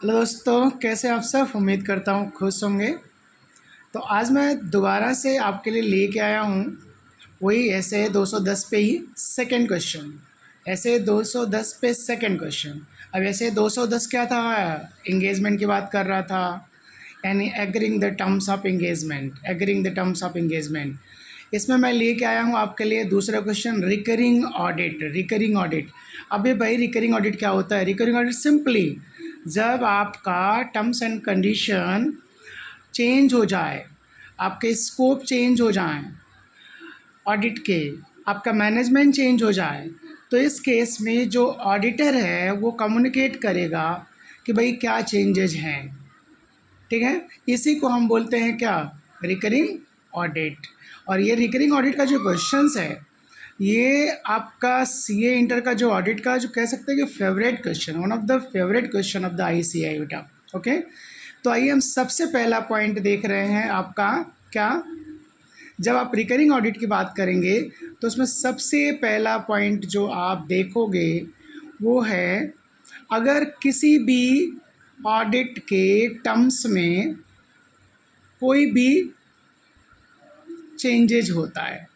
Hello दोस्तों, कैसे आप सब। उम्मीद करता हूँ खुश होंगे। तो आज मैं दोबारा से आपके लिए लेके आया हूँ वही ऐसे 210 पे ही सेकंड क्वेश्चन। ऐसे 210 पे सेकंड क्वेश्चन। अब ऐसे 210 क्या था, एंगेजमेंट की बात कर रहा था, यानी agreeing the terms of engagement, agreeing the terms of engagement. इसमें मैं लेके आया हूँ आपके लिए दूसरा question, recurring audit. Recurring audit, अभी भाई रिकरिंग ऑडिट क्या होता है? रिकरिंग ऑडिट सिंपली जब आपका टर्म्स एंड कंडीशन चेंज हो जाए, आपके स्कोप चेंज हो जाए ऑडिट के, आपका मैनेजमेंट चेंज हो जाए, तो इस केस में जो ऑडिटर है वो कम्युनिकेट करेगा कि भाई क्या चेंजेज हैं। ठीक है, इसी को हम बोलते हैं क्या, रिकरिंग ऑडिट। और ये रिकरिंग ऑडिट का जो क्वेश्चंस है, ये आपका सीए इंटर का जो ऑडिट का जो कह सकते हैं कि favourite question, one of the favourite question of the ICAI बेटा। ओके, तो आइए हम सबसे पहला पॉइंट देख रहे हैं आपका क्या। जब आप रिकरिंग ऑडिट की बात करेंगे तो उसमें सबसे पहला पॉइंट जो आप देखोगे वो है, अगर किसी भी ऑडिट के टर्म्स में कोई भी चेंजेज होता है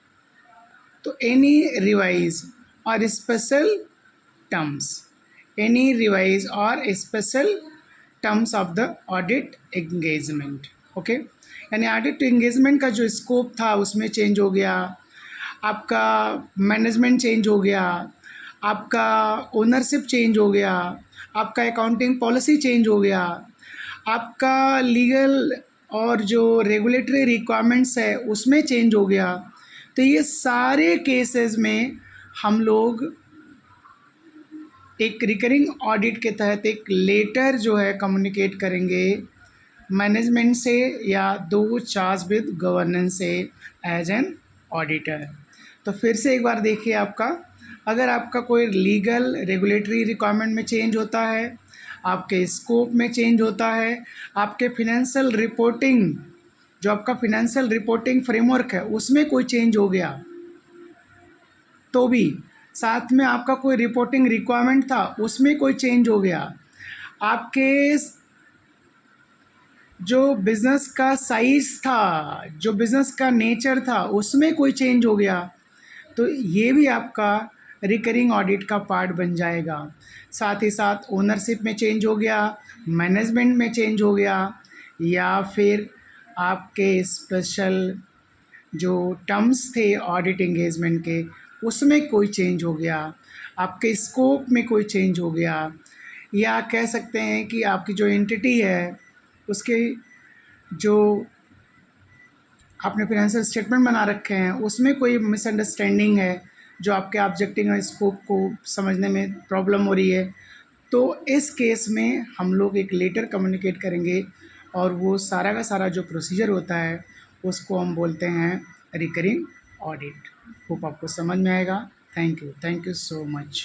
तो एनी रिवाइज और स्पेशल टर्म्स, एनी रिवाइज और special terms of the audit engagement. Okay, यानी ऑडिट एंगेजमेंट का जो स्कोप था उसमें चेंज हो गया, आपका मैनेजमेंट चेंज हो गया, आपका ओनरशिप चेंज हो गया, आपका अकाउंटिंग पॉलिसी चेंज हो गया, आपका लीगल और जो रेगुलेटरी रिक्वायरमेंट्स है उसमें चेंज हो गया। तो ये सारे केसेस में हम लोग एक रिकरिंग ऑडिट के तहत एक लेटर जो है कम्युनिकेट करेंगे मैनेजमेंट से या दो चार्ज विद गवर्नेंस से एज एन ऑडिटर। तो फिर से एक बार देखिए, आपका अगर आपका कोई लीगल रेगुलेटरी रिक्वायरमेंट में चेंज होता है, आपके स्कोप में चेंज होता है, आपके फिनेंशियल रिपोर्टिंग, जो आपका फिनेंशियल रिपोर्टिंग फ्रेमवर्क है उसमें कोई चेंज हो गया, तो भी साथ में आपका कोई रिपोर्टिंग रिक्वायरमेंट था उसमें कोई चेंज हो गया, आपके जो बिज़नेस का साइज़ था, जो बिज़नेस का नेचर था उसमें कोई चेंज हो गया, तो ये भी आपका रिकरिंग ऑडिट का पार्ट बन जाएगा। साथ ही साथ ओनरशिप में चेंज हो गया, मैनेजमेंट में चेंज हो गया, या फिर आपके स्पेशल जो टर्म्स थे ऑडिट एंगेजमेंट के उसमें कोई चेंज हो गया, आपके स्कोप में कोई चेंज हो गया, या कह सकते हैं कि आपकी जो एंटिटी है उसके जो आपने फिनेंशियल स्टेटमेंट बना रखे हैं उसमें कोई मिसअंडरस्टैंडिंग है, जो आपके ऑब्जेक्टिव और स्कोप को समझने में प्रॉब्लम हो रही है, तो इस केस में हम लोग एक लेटर कम्युनिकेट करेंगे और वो सारा का सारा जो प्रोसीजर होता है उसको हम बोलते हैं रिकरिंग ऑडिट। होप आपको समझ में आएगा। Thank you so much.